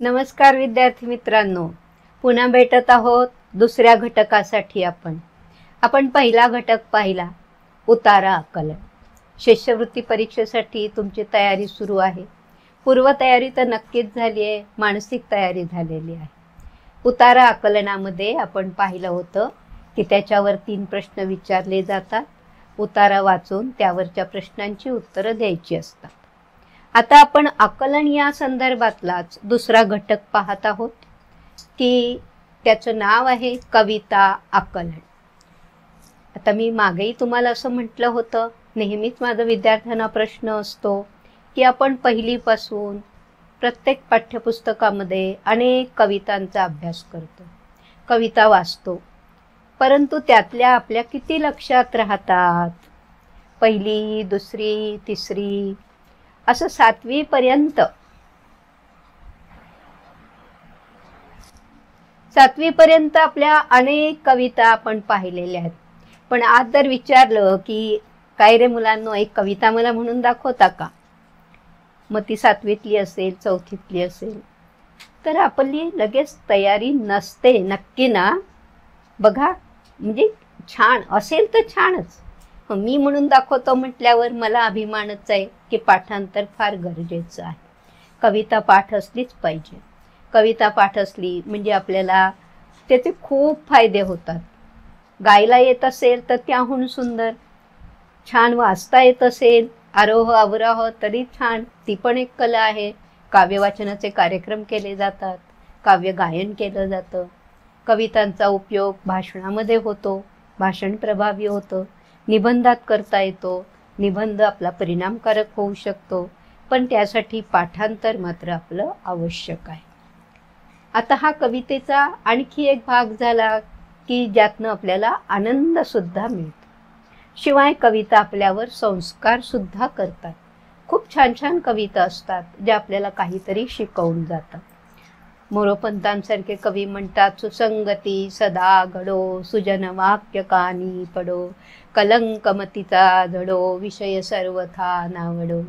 नमस्कार विद्यार्थी मित्रांनो, पुन्हा भेटत आहोत दुसऱ्या घटकासाठी। आपण पहिला घटक पाहिला, उतारा आकलन। शिष्यवृत्ती परीक्षेसाठी तुमची तयारी सुरू आहे। पूर्वतयारी तर नक्कीच झाली आहे, मानसिक तयारी झालेली आहे। उतारा आकलनामध्ये आपण पाहिलं होतं की त्याच्यावर 3 प्रश्न विचारले जातात। उतारा वाचून त्यावरच्या प्रश्नांची उत्तरं द्यायची असतात। आता आपण आकलन या संदर्भातलाच दुसरा घटक पाहत आहोत की त्याचं नाव आहे कविता आकलन। आता मी मागेही तुम्हाला असं म्हटलं होतं, नेहमीच माझा विद्यार्थ्यांना प्रश्न असतो की आपण पहिलीपासून प्रत्येक पाठ्यपुस्तकामध्ये अनेक कवितांचा अभ्यास करतो, कविता वाचतो, परंतु त्यातल्या आपल्या किती लक्षात राहतात? पहिली, दुसरी, तिसरी असं 7वी पर्यंत 7वी पर्यंत आपल्या अनेक कविता आपण पाहिलेल्या आहेत। पण आज जर विचारलं की काय रे मुलांनो, एक कविता मला म्हणून दाखवता का? मग ती 7वीतली असेल, 4थीतली असेल, तर आपली लगेच तयारी नसते। नक्की ना? बघा, म्हणजे छान असेल तर छानच, मी म्हणून दाखवतो म्हटल्यावर मला अभिमानच आहे की पाठांतर फार गरजेचं आहे। कविता पाठ असलीच पाहिजे। कविता पाठ असली म्हणजे आपल्याला त्याचे खूप फायदे होतात। गायला येत असेल तर त्याहून सुंदर, छान वाचता येत असेल, आरोह अवरोह तरी छान, ती पण एक कला आहे। काव्यवाचनाचे कार्यक्रम केले जातात, काव्य गायन केलं जातं, कवितांचा उपयोग भाषणामध्ये होतो, भाषण प्रभावी होतं, निबंधात करता येतो, निबंध आपला परिणामकारक होऊ शकतो, पण त्यासाठी पाठांतर मात्र आपलं आवश्यक आहे। आता हा कवितेचा आणखी एक भाग झाला की ज्यातनं आपल्याला आनंद सुद्धा मिळतो, शिवाय कविता आपल्यावर संस्कार सुद्धा करतात। खूप छान छान कविता असतात ज्या आपल्याला काहीतरी शिकवून जातात। मोरोपंतांसारखे कवी म्हणतात, सुसंगती सदा घडो, सुजन वाक्य कानी पडो, कलंकमतीचा धडो, विषय सर्वथा नावडो।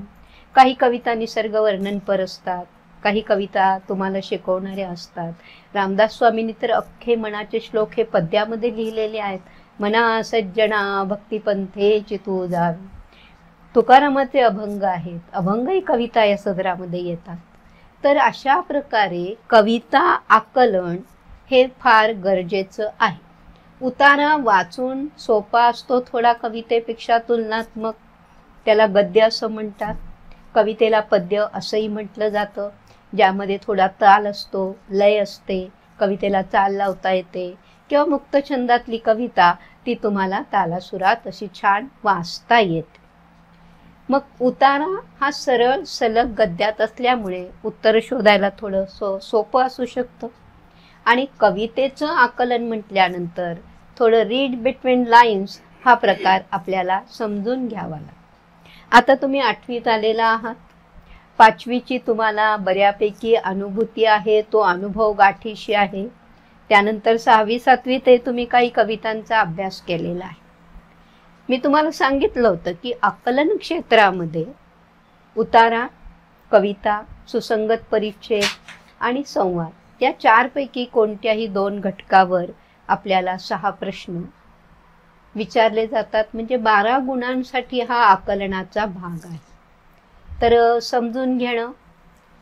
काही कविता निसर्ग वर्णनपर असतात, काही कविता तुम्हाला शिकवणाऱ्या असतात। रामदास स्वामींनी तर अख्खे मनाचे श्लोक हे पद्यामध्ये लिहिलेले आहेत। मना सज्जना भक्तिपंथे चितू जावे। तुकारामाचे अभंग आहेत, अभंगही कविता या सदरामध्ये येतात। तर अशा प्रकारे कविता आकलन हे फार गरजेचं आहे। उतारा वाचून सोपा असतो थोडा कवितेपेक्षा तुलनात्मक, त्याला गद्य असं म्हणतात। कवितेला पद्य असंही म्हटलं जातं, ज्यामध्ये थोडा ताल असतो, लय असते, कवितेला चाल लावता येते, किंवा मुक्त छंदातली कविता ती तुम्हाला तालासुरात अशी छान वाचता येते। मग उतारा हा सरळ सलग गद्यात असल्यामुळे उत्तर शोधायला थोडं सोपं असू शकतं। आणि कवितेचं आकलन म्हटल्यानंतर थोडं रीड बिटवीन लाईन्स हा प्रकार आपल्याला समजून घ्यावा लागतो। आता तुम्ही 8वीत आलेला आहात, 5वीची तुम्हाला बऱ्यापैकी अनुभूती आहे, तो अनुभव गाठीशी आहे। त्यानंतर 6वी 7वीत तुम्ही काही कवितांचा अभ्यास केलेला आहे। मी तुम्हाला सांगितलं होतं की आकलन क्षेत्रामध्ये उतारा, कविता, सुसंगत परिच्छेद आणि संवाद या 4 पैकी कोणत्याही 2 घटकावर आपल्याला 6 प्रश्न विचारले जातात। म्हणजे 12 गुणांसाठी हा आकलनाचा भाग आहे। तर समजून घेणं,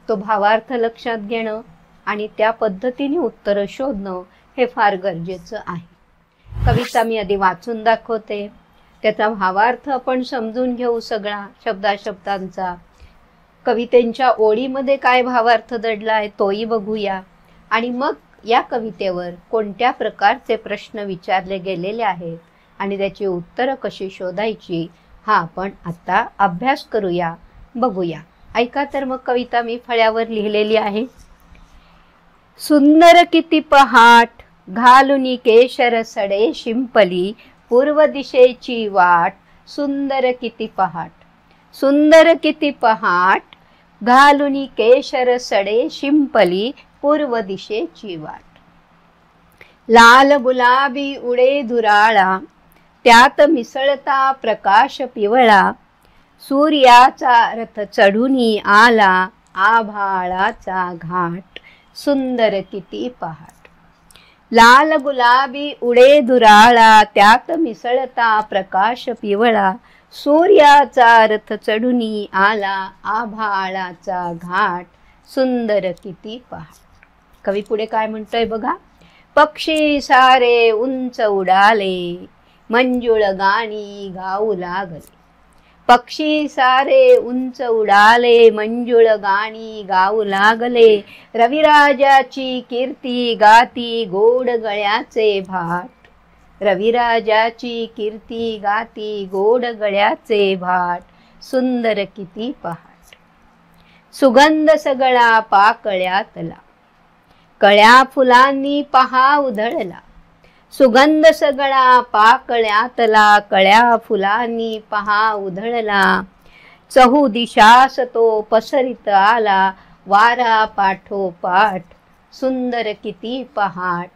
तो भावार्थ लक्षात घेणं आणि त्या पद्धतीने उत्तरं शोधणं हे फार गरजेचं आहे। कविता मी आधी वाचून दाखवते, त्याचा भावार्थ आपण समजून घेऊ सगळा शब्दाशब्दांचा। कवितेच्या ओळीमध्ये काय भावार्थ दडला आहे तोही बघूया, आणि मग या कवितेवर कोणत्या प्रकारचे प्रश्न विचारले गेलेले आहेत आणि त्याची उत्तरं कशी शोधायची हा आपण आता अभ्यास करूया, बघूया। ऐका तर मग कविता मी फळ्यावर लिहिलेली आहे। सुंदर किती पहाट घालुनी केशर सडे शिंपली, पूर्व दिशेची वाट, सुंदर किती पहाट। सुंदर किती पहाट घालुनी केशर सडे शिंपली, पूर्व दिशेची वाट। लाल गुलाबी उडे धुराळा, त्यात मिसळता प्रकाश पिवळा, सूर्याचा रथ चढूनी आला, आभाळाचा घाट, सुंदर किती पहाट. लाल गुलाबी उडे दुराळा, त्यात मिसळता प्रकाश पिवळा. सूर्याचा रथ चढुनी आला, आभाळाचा घाट. सुंदर किती पहाट. कवी पुढे काय म्हणतोय बघा. पक्षी सारे उंच उडाले, मंजुळ गाणी गाऊ लागले. पक्षी सारे उंच उडाले, मंजुळ गाणी गाऊ लागले. रविराजाची कीर्ती गाती, गोड गळ्याचे भाट. रविराजाची कीर्ती गाती, गोड गळ्याचे भाट. सुंदर किती पहाट. सुगंध सगळा पाकळ्यातला, कळ्या फुलांनी पहा उधळला. सुगंध सगळा पाकळ्यातला, कळ्या फुलांनी पहा उधळला. चहू दिशास तो पसरित आला, वारा पाठोपाठ. सुंदर किती पहाट.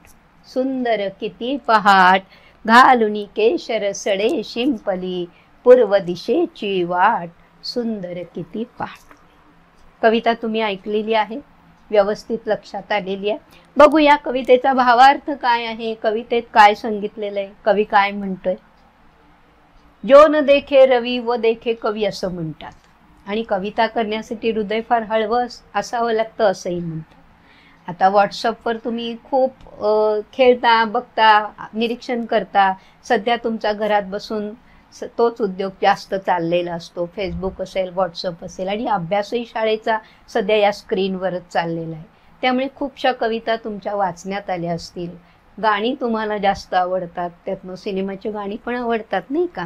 सुंदर किती पहाट. घालुनी केशर सडे शिंपली, पूर्व दिशेची वाट. सुंदर किती पहाट. कविता तुम्ही ऐकलेली आहे, व्यवस्थित लक्षात आलेली आहे. बघूया कवितेचा भावार्थ काय आहे, कवितेत काय सांगितलेलं आहे, कवी काय म्हणतोय. जो न देखे रवी व देखे कवी असं म्हणतात. आणि कविता करण्यासाठी हृदय फार हळवं असावं लागतं असंही म्हणतात. आता व्हॉट्सअपवर तुम्ही खूप खेळता, बघता, निरीक्षण करता. सध्या तुमचा घरात बसून तोच उद्योग जास्त चाललेला असतो. फेसबुक असेल, व्हॉट्सअप असेल, आणि अभ्यासही शाळेचा सध्या या स्क्रीनवरच चाललेला आहे. त्यामुळे खूपशा कविता तुमच्या वाचण्यात आल्या असतील. गाणी तुम्हाला जास्त आवडतात, त्यातनं सिनेमाची गाणी पण आवडतात नाही का.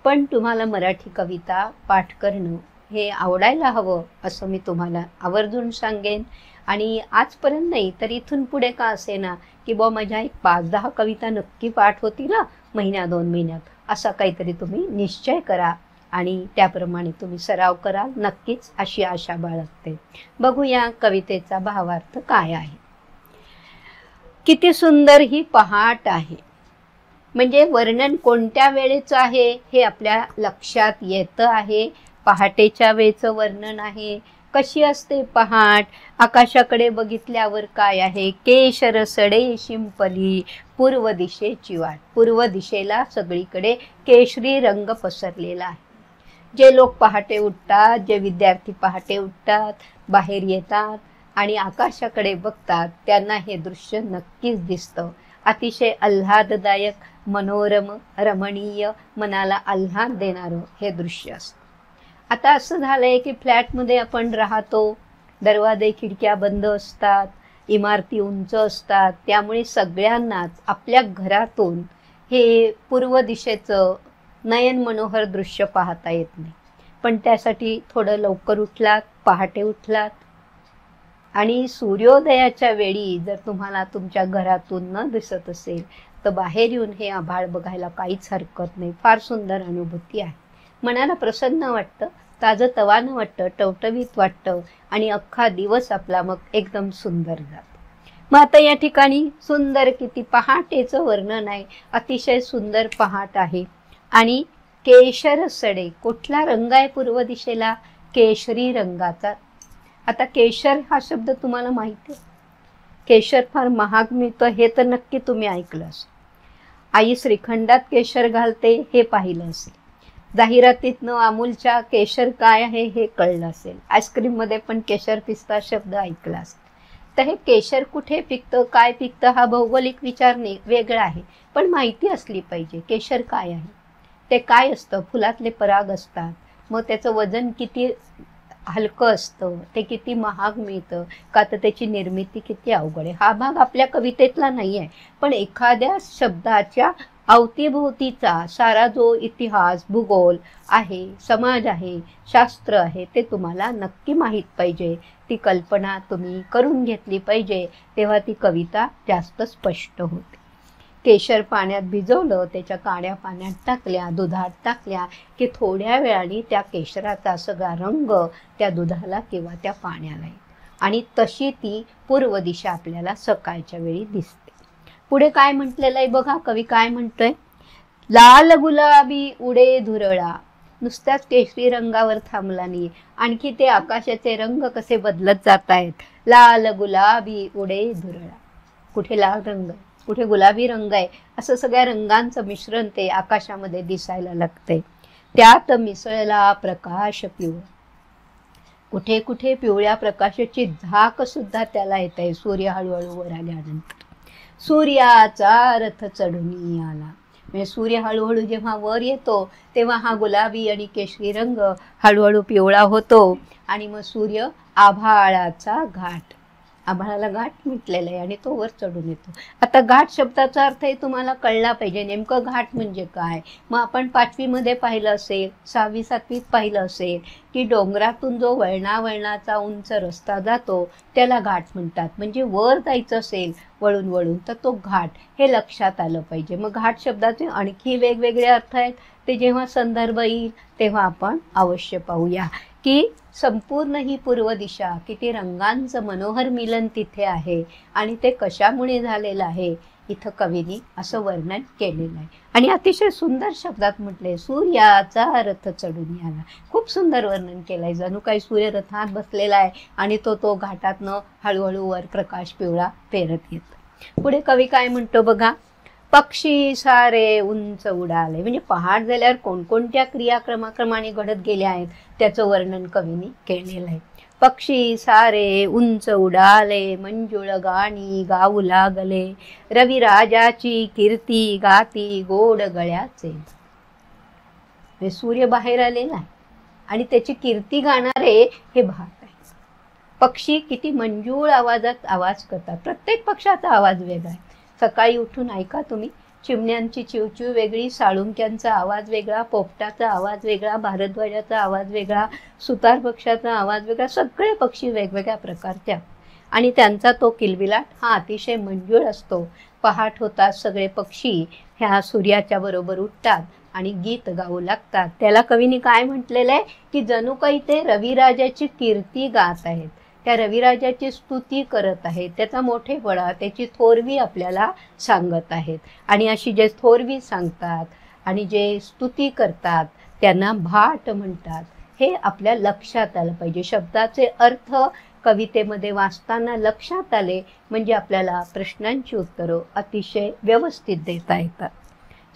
पण तुम्हाला मराठी कविता पाठ करणं हे आवडायला हवं असं मी तुम्हाला आवर्जून सांगेन. आणि आजपर्यंत नाही तर इथून पुढे का असेना की माझ्या एक 5-10 कविता नक्की पाठ होतील ना महिन्या 2 महिन्यात, असा काहीतरी तुम्ही निश्चय करा आणि त्याप्रमाणे तुम्ही सराव कराल नक्कीच, अशी आशा बाळगते. बघूया कवितेचा भावार्थ काय आहे. किती सुंदर ही पहाट आहे. म्हणजे वर्णन कोणत्या वेळेचं आहे हे आपल्या लक्षात येतं आहे. पहाटेच्या वेळेचं वर्णन आहे. कशी असते पहाट. आकाशाकडे बघितल्यावर काय आहे. केशर सडे शिंपली, पूर्व दिशेची वाट. पूर्व दिशेला सगळीकडे केशरी रंग पसरलेला आहे. जे लोक पहाटे उठतात, जे विद्यार्थी पहाटे उठतात, बाहेर येतात आणि आकाशाकडे बघतात, त्यांना हे दृश्य नक्कीच दिसतं. अतिशय आल्हाददायक, मनोरम, रमणीय, मनाला आल्हाद देणारं हे दृश्य असतं. आता असं झालंय की फ्लॅटमध्ये आपण राहतो, दरवाजे खिडक्या बंद असतात, इमारती उंच असतात. त्यामुळे सगळ्यांनाच आपल्या घरातून हे पूर्व दिशेचं नयन मनोहर दृश्य पाहता येत नाही. पण त्यासाठी थोडं लवकर उठलात, पहाटे उठलात आणि सूर्योदयाच्या वेळी जर तुम्हाला तुमच्या घरातून न दिसत असेल तर बाहेर येऊन हे आभाळ बघायला काहीच हरकत नाही. फार सुंदर अनुभूती आहे. मनाला प्रसन्न वाटतं, ताजंतवानं वाटतं, टवटवीत वाटतं आणि अख्खा दिवस आपला मग एकदम सुंदर जातो. मग आता या ठिकाणी सुंदर किती पहाटेचं वर्णन आहे. अतिशय सुंदर पहाट आहे. आणि केशर सडे, कुठला रंग आहे पूर्व दिशेला. केशरी रंगाचा. आता केशर हा शब्द तुम्हाला माहिती आहे. केशर फार महाग मिळतं हे तर नक्की तुम्ही ऐकलं असेल. आई श्रीखंडात केशर घालते हे पाहिलं असेल. जाहिरातीतनं अमूलच्या केशर काय आहे हे कळलं असेल. आईस्क्रीममध्ये पण केशर पिस्ता शब्द ऐकला असेल. तर हे केशर कुठे पिकतं, काय पिकतं हा भौगोलिक विचार वेगळा आहे. पण माहिती असली पाहिजे केशर काय आहे, ते काय असतं. फुलातले पराग असतात. मग त्याचं वजन किती हलकं असतं, ते किती महाग मिळतं का, तर त्याची निर्मिती किती अवघड आहे. हा भाग आपल्या कवितेतला नाही आहे. पण एखाद्या शब्दाच्या अवतीभोवतीचा सारा जो इतिहास, भूगोल आहे, समाज आहे, शास्त्र आहे, ते तुम्हाला नक्की माहीत पाहिजे. ती कल्पना तुम्ही करून घेतली पाहिजे, तेव्हा ती कविता जास्त स्पष्ट होते. केशर पाण्यात भिजवलं, त्याच्या काड्या पाण्यात टाकल्या, दुधात टाकल्या की थोड्या वेळाने त्या केशराचा सगळा रंग त्या दुधाला किंवा त्या पाण्याला येतो. आणि तशी ती पूर्व दिशा आपल्याला सकाळच्या वेळी दिसते. पुढे काय म्हटलेलं आहे बघा, कवी काय म्हणतोय. लाल गुलाबी उडे धुरळा, नुसत्याच केशरी रंगावर थांबला नाही, आणखी ते आकाशाचे रंग कसे बदलत जात आहेत. लाल गुलाबी उडे धुरळा, कुठे लाल रंग कुठे गुलाबी रंग आहे, असं सगळ्या रंगांचं मिश्रण ते आकाशामध्ये दिसायला लागते. त्यात मिसळला प्रकाश पिवळा, कुठे कुठे पिवळ्या प्रकाशाची झाक सुद्धा त्याला येत आहे. सूर्य हळूहळू वर आल्यानंतर सूर्याचा रथ चढून आला, म्हणजे सूर्य हळूहळू जेव्हा वर येतो तेव्हा हा गुलाबी आणि केशरी रंग हळूहळू पिवळा होतो आणि मग सूर्य आभाळाचा घाट, आभाळाला घाट म्हटलेलं आहे आणि तो वर चढून येतो. आता घाट शब्दाचा अर्थही तुम्हाला कळला पाहिजे, नेमकं घाट म्हणजे काय. मग आपण 5वीमध्ये पाहिलं असेल, 6वी 7वीत पाहिलं असेल की डोंगरातून जो वळणाचा उंच रस्ता जातो त्याला घाट म्हणतात. म्हणजे वर जायचं असेल वळून वळून तर तो घाट, हे लक्षात आलं पाहिजे. मग घाट शब्दाचे आणखी वेगवेगळे अर्थ आहेत, ते जेव्हा संदर्भ येईल तेव्हा आपण अवश्य पाहूया की संपूर्ण ही पूर्व दिशा किती रंगांचं मनोहर मिलन तिथे आहे आणि ते कशामुळे झालेलं आहे इथं कवीने असं वर्णन केलेलं आहे. आणि अतिशय सुंदर शब्दात म्हटलंय, सूर्याचा रथ चढून आला. खूप सुंदर वर्णन केलंय, जणू काही सूर्य रथात बसलेला आहे आणि तो घाटातनं हळूहळू वर प्रकाश पिवळा पेरत येतो. पुढे कवी काय म्हणतो बघा, पक्षी सारे उंच उडाले, म्हणजे पहाट झाल्यावर कोणकोणत्या क्रियाक्रमाक्रमाने घडत गेल्या आहेत त्याचं वर्णन कवीने केलेलं आहे. पक्षी सारे उंच उडाले, मंजुळ गाणी गाऊ लागले, रविराजाची कीर्ती गाती गोड गळ्याचे. म्हणजे सूर्य बाहेर आलेला आहे आणि त्याची कीर्ती गाणारे हे भात आहे. पक्षी किती मंजूळ आवाजात आवाज करतात, प्रत्येक पक्षाचा आवाज वेगळा आहे. सकाळी उठून ऐका तुम्ही, चिमण्यांची चिवचिव वेगळी, साळुंक्यांचा आवाज वेगळा, पोपटाचा आवाज वेगळा, भारद्वाजाचा आवाज वेगळा, सुतार पक्षाचा आवाज वेगळा, सगळे पक्षी वेगवेगळ्या प्रकारच्या आणि त्यांचा तो किलबिलाट हा अतिशय मंजूळ असतो. पहाट होतात सगळे पक्षी ह्या सूर्याच्या बरोबर उठतात आणि गीत गाऊ लागतात. त्याला कवीने काय म्हटलेलं आहे की जणू काही ते रविराजाची कीर्ती गात आहेत, त्या रविराजाची स्तुती करत आहेत, त्याचा मोठेपणा त्याची थोरवी आपल्याला सांगत आहेत. आणि अशी जे थोरवी सांगतात आणि जे स्तुती करतात त्यांना भाट म्हणतात. हे आपल्या लक्षात आलं पाहिजे. शब्दाचे अर्थ कवितेमध्ये वाचताना लक्षात आले म्हणजे आपल्याला प्रश्नांची उत्तरं अतिशय व्यवस्थित देता येतात.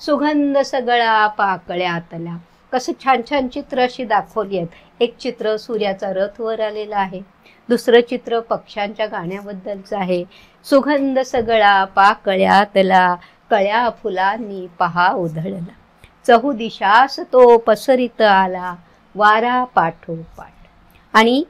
सुगंध सगळा पाकळ्यातला, कसं छान छान चित्र अशी दाखवली आहेत. एक चित्र सूर्याचा रथ वर आलेला आहे, दुसरं चित्र पक्ष्यांच्या गाण्याबद्दलचं आहे. सुगंध सगळा पाकळ्यातला, कळ्या फुलांनी पहा उधळला, चहुदिशास तो पसरित आला, वारा पाठोपाठ. आणि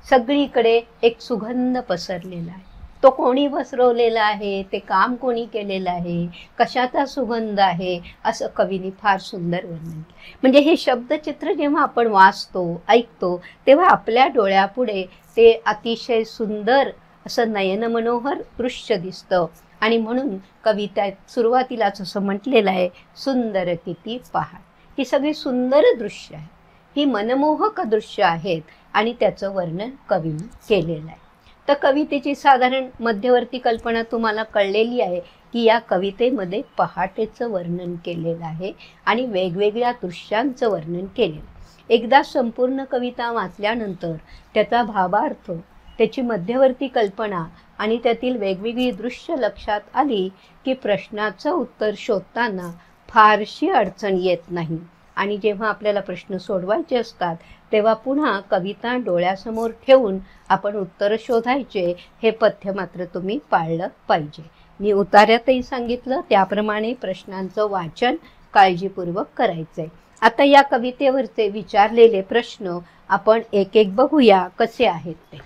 सगळीकडे एक सुगंध पसरलेला आहे. तो कोणी पसरवलेला आहे, ते काम कोणी केलेलं आहे, कशाचा सुगंध आहे, असं कवीने फार सुंदर वर्णन केलं. म्हणजे हे शब्दचित्र जेव्हा आपण वाचतो ऐकतो तेव्हा आपल्या डोळ्यापुढे ते अतिशय सुंदर असं नयनमनोहर दृश्य दिसतं. आणि म्हणून कवितेत सुरुवातीलाच असं म्हटलेलं आहे, सुंदर किती पहाट. ही सगळी सुंदर दृश्य आहे, ही मनमोहक दृश्य आहेत आणि त्याचं वर्णन कवीने केलेलं आहे. तर कवितेची साधारण मध्यवर्ती कल्पना तुम्हाला कळलेली आहे की या कवितेमध्ये पहाटेचं वर्णन केलेलं आहे आणि वेगवेगळ्या दृश्यांचं वर्णन केलेलं. एकदा संपूर्ण कविता वाचल्यानंतर त्याचा भावार्थ, त्याची मध्यवर्ती कल्पना आणि त्यातील वेगवेगळी दृश्य लक्षात आली की प्रश्नाचं उत्तर शोधताना फारशी अडचण येत नाही. आणि जेव्हा आपल्याला प्रश्न सोडवायचे असतात तेव्हा पुन्हा कविता डोळ्यासमोर ठेवून आपण उत्तर शोधायचे, हे पथ्य मात्र तुम्ही पाळलं पाहिजे. मी उतार्यातही सांगितलं त्याप्रमाणे प्रश्नांचं वाचन काळजीपूर्वक करायचंय. आता या कवितेवरचे विचारलेले प्रश्न आपण एक एक बघूया कसे आहेत ते.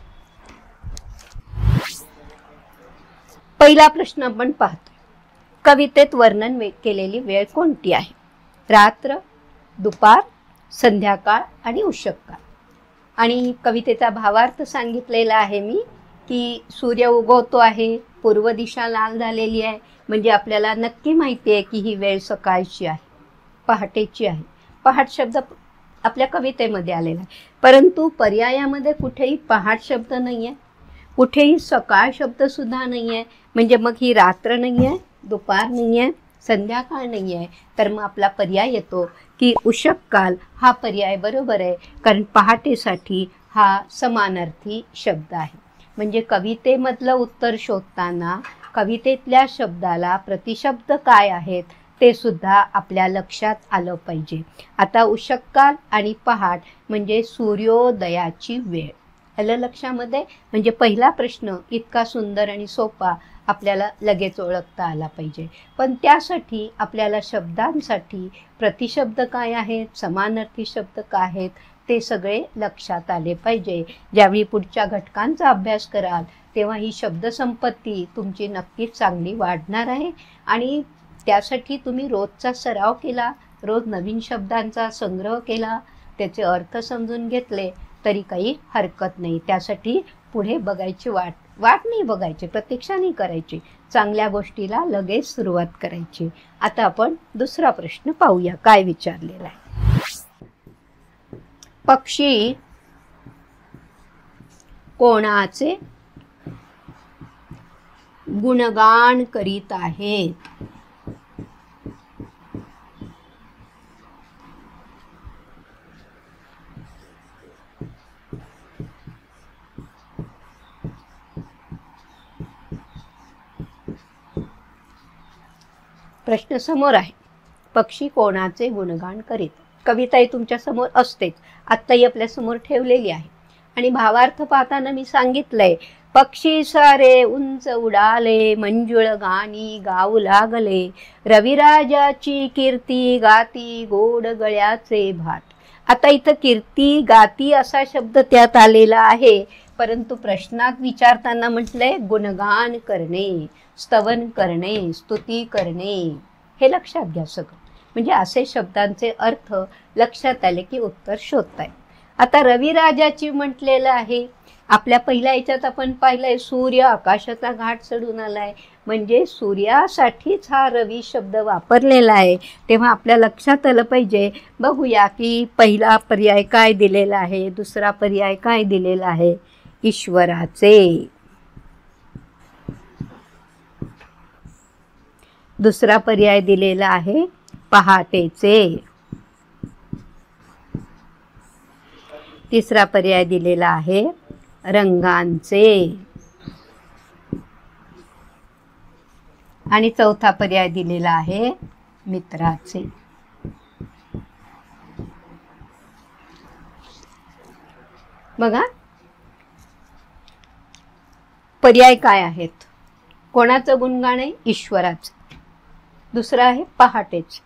पहिला प्रश्न आपण पाहतो, कवितेत वर्णन केलेली वेळ कोणती आहे? रात्र, दुपार, संध्याकाळ आणि उषक्काळ. आणि कवितेचा भावार्थ सांगितलेला आहे मी की सूर्य उगवतो आहे, पूर्व दिशा लाल झालेली आहे, म्हणजे आपल्याला नक्की माहिती आहे की ही वेळ सकाळची आहे, पहाटेची आहे. पहाट शब्द आपल्या कवितेमध्ये आलेला आहे, परंतु पर्यायामध्ये कुठेही पहाट शब्द नाही आहे, कुठेही सकाळ शब्द सुद्धा नाही आहे. म्हणजे मग ही रात्र नाही आहे, दुपार नाही आहे, संध्याकाळ नाही आहे, तर मग आपला पर्याय येतो की उषक काल हा पर्याय बरोबर आहे, कारण पहाटेसाठी हा समानार्थी शब्द आहे. म्हणजे कवितेमधलं उत्तर शोधताना कवितेतल्या शब्दाला प्रतिशब्द काय आहेत ते सुद्धा आपल्या लक्षात आलं पाहिजे. आता उषक काल आणि पहाट म्हणजे सूर्योदयाची वेळ आलं लक्षामध्ये. म्हणजे पहिला प्रश्न इतका सुंदर आणि सोपा आपल्याला लगेच ओळखता आला पाहिजे. पण त्यासाठी आपल्याला शब्दांसाठी प्रतिशब्द काय आहेत, समानार्थी शब्द काय आहेत ते सगळे लक्षात आले पाहिजे. ज्यावेळी पुढच्या घटकांचा अभ्यास कराल तेव्हा ही शब्दसंपत्ती तुमची नक्कीच चांगली वाढणार आहे. आणि त्यासाठी तुम्ही रोजचा सराव केला, रोज नवीन शब्दांचा संग्रह केला, त्याचे अर्थ समजून घेतले तरी काही हरकत नाही. त्यासाठी पुढे बघायची वाट नाही बघायची, प्रतीक्षा नाही करायची, चांगल्या गोष्टीला लगेच सुरुवात करायची. आता आपण दुसरा प्रश्न पाहूया काय विचारलेला आहे. पक्षी कोणाचे गुणगान करीत आहेत? प्रश्न समोर आहे. पक्षी कोणाचे गुणगान करीत? कविता ही तुमच्या समोर असतेच, आत्ताही आपल्या समोर ठेवलेली आहे. आणि भावार्थ पाहताना मी सांगितलंय, पक्षी सारे उंच उडाले, मंजुळ गाणी गाऊ लागले, रविराजाची कीर्ती गाती, गोड गळ्याचे भाट. आता इथं कीर्ती गाती असा शब्द त्यात आलेला आहे, परंतु प्रश्नात विचारताना म्हटलंय गुणगान करणे, स्तवन करणे, स्तुती करणे. हे लक्षात घ्या सगळं. म्हणजे असे शब्दांचे अर्थ लक्षात आले की उत्तर शोधताय. आता रविराजाची म्हटलेलं आहे. आपल्या पहिल्या याच्यात आपण पाहिलंय सूर्य आकाशाचा घाट चढून आलाय, म्हणजे सूर्यासाठीच हा रवी शब्द वापरलेला आहे. तेव्हा आपल्या लक्षात आलं पाहिजे. बघूया की पहिला पर्याय काय दिलेला आहे, दुसरा पर्याय काय दिलेला आहे. ईश्वराचे. दुसरा पर्याय दिलेला आहे पहाटेचे. तिसरा पर्याय दिलेला आहे रंगांचे. आणि चौथा पर्याय दिलेला आहे मित्राचे. बघा पर्याय काय आहेत. कोणाचं गुणगान आहे? ईश्वराचं. दुसरं आहे पहाटेच,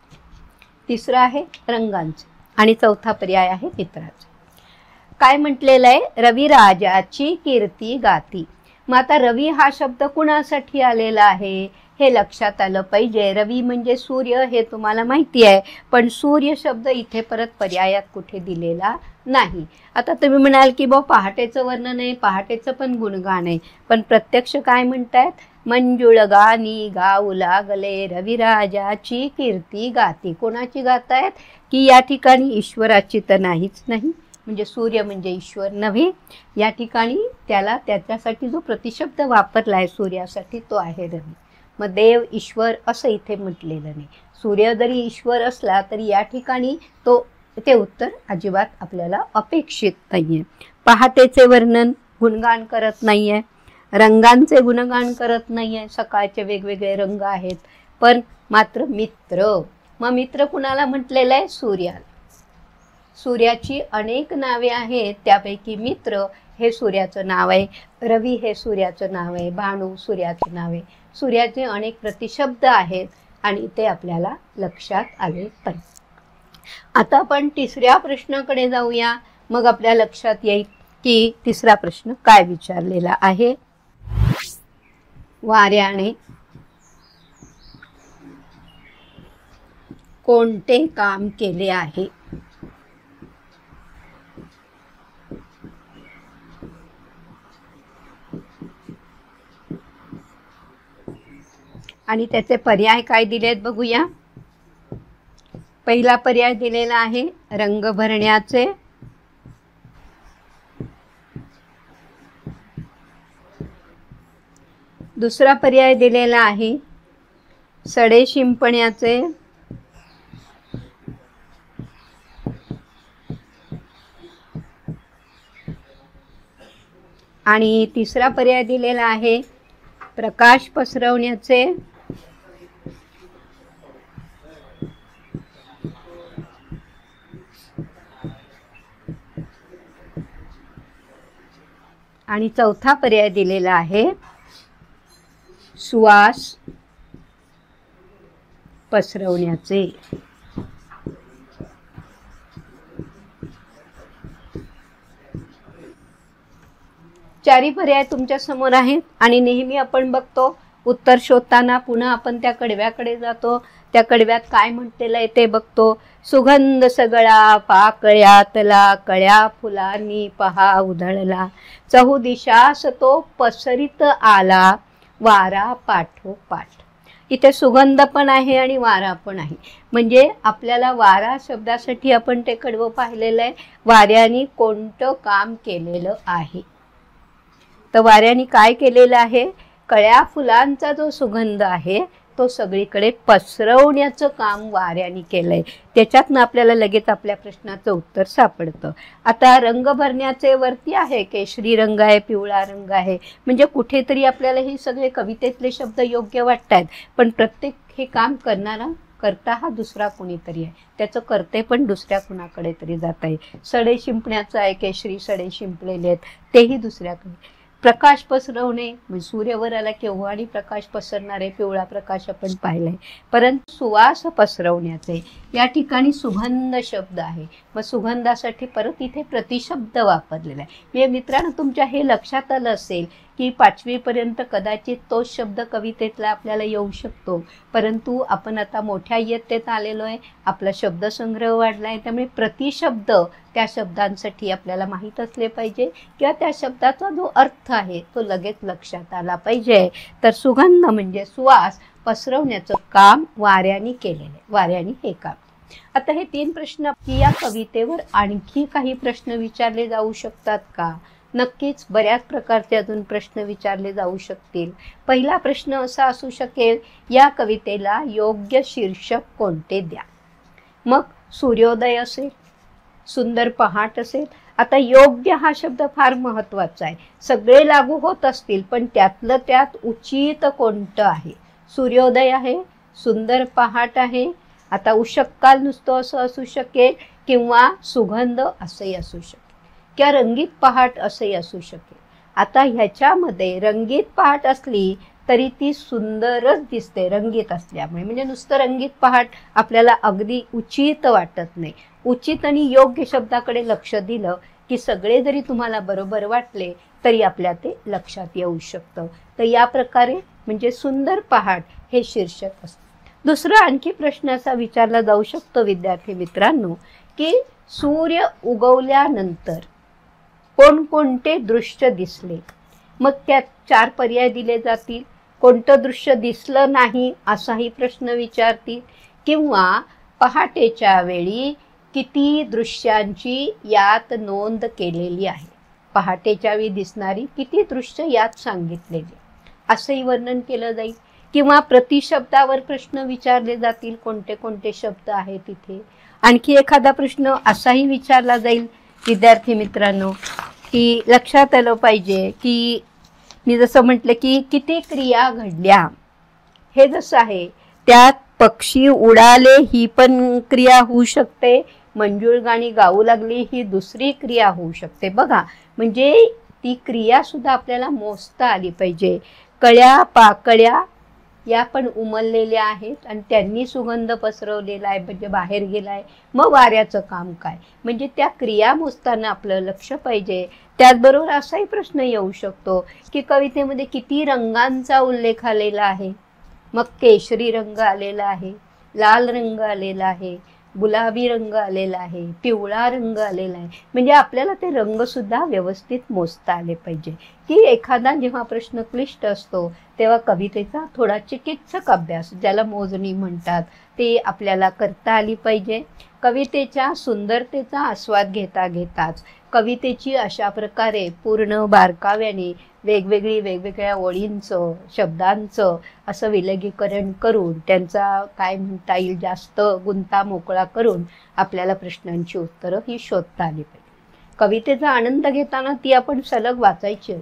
तिसरं आहे रंगांचे आणि चौथा पर्याय आहे मित्राचे. काय म्हटलेलं आहे? रविराजाची कीर्ती गाती. मग आता रवी हा शब्द कुणासाठी आलेला आहे हे लक्षात आलं पाहिजे. रवी म्हणजे सूर्य हे तुम्हाला माहिती आहे, पण सूर्य शब्द इथे परत पर्यायात कुठे दिलेला नाही. आता तुम्ही म्हणाल की पहाटेचं वर्णन आहे, पहाटेचं पण गुणगान आहे, पण प्रत्यक्ष काय म्हणतायत? मंजुळ गाणी गाऊ लागले, रविराजाची कीर्ती गाती. कोणाची गातायत? की या ठिकाणी ईश्वराची तर नाहीच नाही, म्हणजे सूर्य म्हणजे ईश्वर नव्हे. या ठिकाणी त्याला त्याच्यासाठी जो प्रतिशब्द वापरला आहे सूर्यासाठी तो आहे रवी. मग देव ईश्वर असं इथे म्हटलेलं नाही. सूर्य जरी ईश्वर असला तरी या ठिकाणी ते उत्तर अजिबात आपल्याला अपेक्षित नाही आहे. पहाटेचे वर्णन गुणगान करत नाही आहे, रंगांचे गुणगान करत नाही आहे. सकाळचे वेगवेगळे रंग आहेत, पण मात्र मित्र. मग मित्र कुणाला म्हटलेलं आहे? सूर्याला. सूर्याची अनेक नावे आहेत, त्यापैकी मित्र हे सूर्याचं नाव आहे, रवी हे सूर्याचं नाव आहे, भानू सूर्याचं नाव आहे. सूर्याचे अनेक प्रतिशब्द आहेत आणि ते आपल्याला लक्षात आले पाहिजे. आता आपण तिसऱ्या प्रश्नाकडे जाऊया, मग आपल्या लक्षात येईल की तिसरा प्रश्न काय विचारलेला आहे. वाऱ्याने कोणते काम केले आहे? आणि त्याचे पर्याय काय दिलेत बघूया. पहिला पर्याय दिलेला आहे रंग भरण्याचे. दुसरा पर्याय दिलेला आहे सडे शिंपण्याचे आणि तिसरा पर्याय दिलेला आहे प्रकाश पसरवण्याचे आणि चौथा पर्याय दिलेला आहे सुवास पसरवण्याचे। चारी पर्याय तुमच्या समोर आहेत आणि नेहमी आपण बघतो उत्तर शोधताना पुन्हा आपण त्या कडव्याकडे जातो, त्या कडव्यात काय म्हटलेलं आहे ते बघतो। सुगंध सगळा पाकळ्यातला कळ्या फुलांनी पहा उधळला, चहुदिशास तो पसरित आला वारा पाठोपाठ। इथे सुगंध पण आहे आणि वारा पण आहे, म्हणजे आपल्याला वारा शब्दासाठी आपण ते कडवं पाहिलेलं आहे, वाऱ्याने कोणतं काम केलेलं आहे। तर वाऱ्याने काय केलेलं आहे, कळ्या फुलांचा जो सुगंध आहे तो सगळीकडे पसरवण्याचं काम वाऱ्याने केलंय। त्याच्यातनं आपल्याला लगेच आपल्या प्रश्नाचं उत्तर सापडतं। आता रंग भरण्याचे वरती आहे केशरी रंग आहे, पिवळा रंग आहे, म्हणजे कुठेतरी आपल्याला हे सगळे कवितेतले शब्द योग्य वाटतात, पण प्रत्येक हे काम करता हा दुसरा कुणीतरी आहे, त्याचं करते पण दुसऱ्या कुणाकडे तरी जात आहे। सडे शिंपण्याचं आहे, केशरी सडे शिंपलेले आहेत, तेही दुसऱ्याकडे। प्रकाश पसरवणे म्हणजे सूर्यवर आला केव्हा आणि प्रकाश पसरणारे पिवळा प्रकाश आपण पाहिलाय, परंतु सुवास पसरवण्याचे या ठिकाणी सुगंध शब्द आहे, मग सुगंधासाठी परत इथे प्रतिशब्द वापरलेला आहे। म्हणजे मित्रांनो तुमच्या हे लक्षात आलं असेल की 5वी पर्यंत कदाचित तोच शब्द कवितेतला आपल्याला येऊ शकतो, परंतु आपण आता मोठ्या इयत्तेत आलेलो आहे, आपला शब्दसंग्रह वाढलाय, त्यामुळे प्रतिशब्द त्या शब्दांसाठी आपल्याला माहीत असले पाहिजे किंवा त्या शब्दाचा जो अर्थ आहे तो लगेच लक्षात आला पाहिजे। तर सुगंध म्हणजे सुवास पसरवण्याचं काम वाऱ्याने केलेले, वाऱ्याने हे काम। आता हे 3 प्रश्न की या कवितेवर आणखी काही प्रश्न विचारले जाऊ शकतात का? नक्कीच बऱ्याच प्रकारचे अजून प्रश्न विचारले जाऊ शकतील। पहिला प्रश्न असा असू शकेल, या कवितेला योग्य शीर्षक कोणते द्या? मग सूर्योदय असेल, सुंदर पहाट असेल। आता योग्य हा शब्द फार महत्वाचा आहे, सगळे लागू होत असतील पण त्यातलं त्यात उचित कोणतं आहे? सूर्योदय आहे, सुंदर पहाट आहे, आता उषक्काल नुसतं असं असू शकेल किंवा सुगंध असंही असू शकेल किंवा रंगीत पहाट असंही असू शकेल। आता ह्याच्यामध्ये रंगीत पहाट असली तरी ती सुंदरच दिसते रंगीत असल्यामुळे, म्हणजे नुसतं रंगीत पहाट आपल्याला अगदी उचित वाटत नाही। उचित आणि योग्य शब्दाकडे लक्ष दिलं की सगळे जरी तुम्हाला बरोबर वाटले तरी आपल्या ते लक्षात येऊ शकतं। तर या प्रकारे म्हणजे सुंदर पहाट हे शीर्षक असतं। दुसरा आणखी प्रश्न असा विचारला जाऊ शकतो विद्यार्थी मित्रांनो की सूर्य उगवल्यानंतर कोणकोणते दृश्य दिसले? मग त्यात 4 पर्याय दिले जातील, कोणतं दृश्य दिसलं नाही असाही प्रश्न विचारतील, किंवा पहाटेच्या वेळी किती दृश्यांची यात नोंद केलेली आहे, पहाटेच्या वेळी दिसणारी किती दृश्य यात सांगितलेली असंही वर्णन केलं जाईल, किंवा प्रतिशब्दावर प्रश्न विचारले जातील, कोणते कोणते शब्द आहेत तिथे। आणखी एखादा प्रश्न असाही विचारला जाईल विद्यार्थी मित्रांनो की लक्षात आलं पाहिजे की मी जसं म्हटलं की किती क्रिया घडल्या, हे जसं आहे त्यात पक्षी उडाले ही पण क्रिया होऊ शकते, मंजूळ गाणी गाऊ लागली ही दुसरी क्रिया होऊ शकते। बघा म्हणजे ती क्रिया सुद्धा आपल्याला मोजता आली पाहिजे। कळ्या पाकळ्या या पण उमललेल्या आहेत आणि त्यांनी सुगंध पसरवलेला आहे म्हणजे बाहेर गेलाय, मग वाऱ्याचं काम काय, म्हणजे त्या क्रिया मोजताना आपलं लक्ष पाहिजे। त्याचबरोबर असाही प्रश्न येऊ शकतो की कवितेमध्ये किती रंगांचा उल्लेख आलेला आहे, मग केशरी रंग आलेला आहे, लाल रंग आलेला आहे, गुलाबी रंग आलेला आहे, पिवळा रंग आलेला आहे, म्हणजे आपल्याला ते रंग सुद्धा व्यवस्थित मोजता आले पाहिजे। की एखादा जेव्हा प्रश्न क्लिष्ट असतो तेव्हा कवितेचा थोडा चिकित्सक अभ्यास ज्याला मोजणी म्हणतात ते आपल्याला करता आली पाहिजे। कवितेच्या सुंदरतेचा आस्वाद घेता घेताच कवितेची अशा प्रकारे पूर्ण बारकाव्याने वेगवेगळ्या ओळींचं, शब्दांचं असं विलगीकरण करून त्यांचा काय म्हणता येईल जास्त गुंता मोकळा करून आपल्याला प्रश्नांची उत्तरं ही शोधता आली पाहिजे. कवितेचा आनंद घेताना ती आपण सलग वाचायची,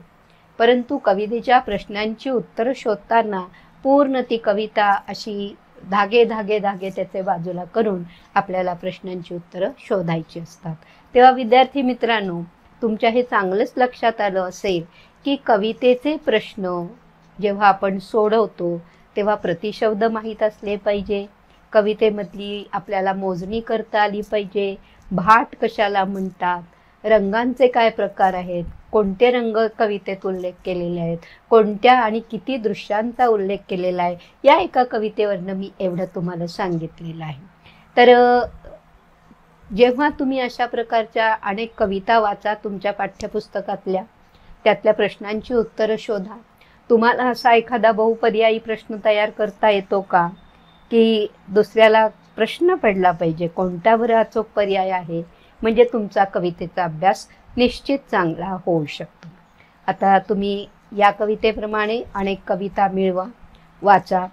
परंतु कवितेच्या प्रश्नांची उत्तरं शोधताना पूर्ण ती कविता अशी धागे त्याचे बाजूला करून आपल्याला प्रश्नांची उत्तरं शोधायची असतात. तेव्हा विद्यार्थी मित्रांनो, तुमच्या हे चांगलंच लक्षात आलं असेल की कवितेचे प्रश्न जेव्हा आपण सोडवतो तेव्हा प्रतिशब्द माहीत असले पाहिजे, कवितेमधली आपल्याला मोजणी करता आली पाहिजे, भाट कशाला म्हणतात, रंगांचे काय प्रकार आहेत, कोणते रंग कवितेत उल्लेख केलेले आहेत, कोणत्या आणि किती दृश्यांचा उल्लेख केलेला आहे, या एका कवितेवरनं मी एवढं तुम्हाला सांगितलेलं आहे. तर जेव्हा तुम्ही अशा प्रकारच्या अनेक कविता वाचा तुमच्या पाठ्यपुस्तकातल्या, त्यातल्या प्रश्नांची उत्तरं शोधा. तुम्हाला असा एखादा बहुपर्यायी प्रश्न तयार करता येतो का, की दुसऱ्याला प्रश्न पडला पाहिजे कोणत्यावर अचूक पर्याय आहे, म्हणजे तुमचा कवितेचा अभ्यास निश्चित चांगला होऊ शकतो. आता तुम्ही या कवितेप्रमाणे अनेक कविता मिळवा, वाचा,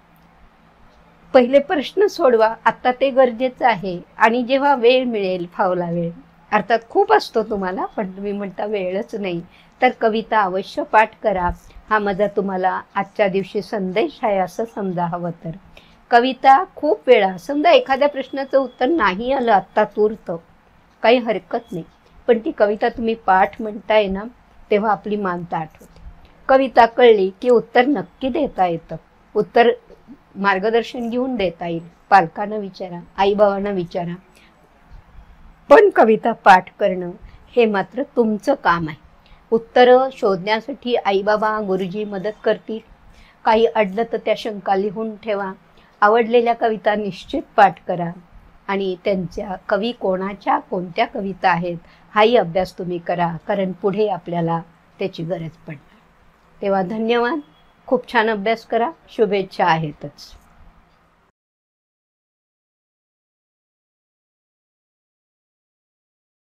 पहिले प्रश्न सोडवा. आता ते गरजेचं आहे. आणि जेव्हा वेळ मिळेल, फावला वेळ अर्थात खूप असतो तुम्हाला, पण तुम्ही म्हणता वेळच नाही, तर कविता अवश्य पाठ करा. हा माझा तुम्हाला आजच्या दिवशी संदेश आहे असं समजा. हवं तर कविता खूप वेळा, समजा एखाद्या प्रश्नाचं उत्तर नाही आलं आत्ता तूर्त, काही हरकत नाही, पण ती कविता तुम्ही पाठ म्हणताय ना, तेव्हा आपली मान ताठ होते. कविता कळली की उत्तर नक्की देता येतं, उत्तर मार्गदर्शन घेऊन देता येईल. पालकांना विचारा, आईबाबांना विचारा, पण कविता पाठ करणं हे मात्र तुमचं काम आहे. उत्तरं शोधण्यासाठी आईबाबा, गुरुजी मदत करतील. काही अडलं तर त्या शंका लिहून ठेवा. आवडलेल्या कविता निश्चित पाठ करा आणि त्यांच्या कवी कोणाच्या कोणत्या कविता आहेत हाही अभ्यास तुम्ही करा, कारण पुढे आपल्याला त्याची गरज पडणार. तेव्हा धन्यवाद. खूप छान अभ्यास करा. शुभेच्छा आहेतच.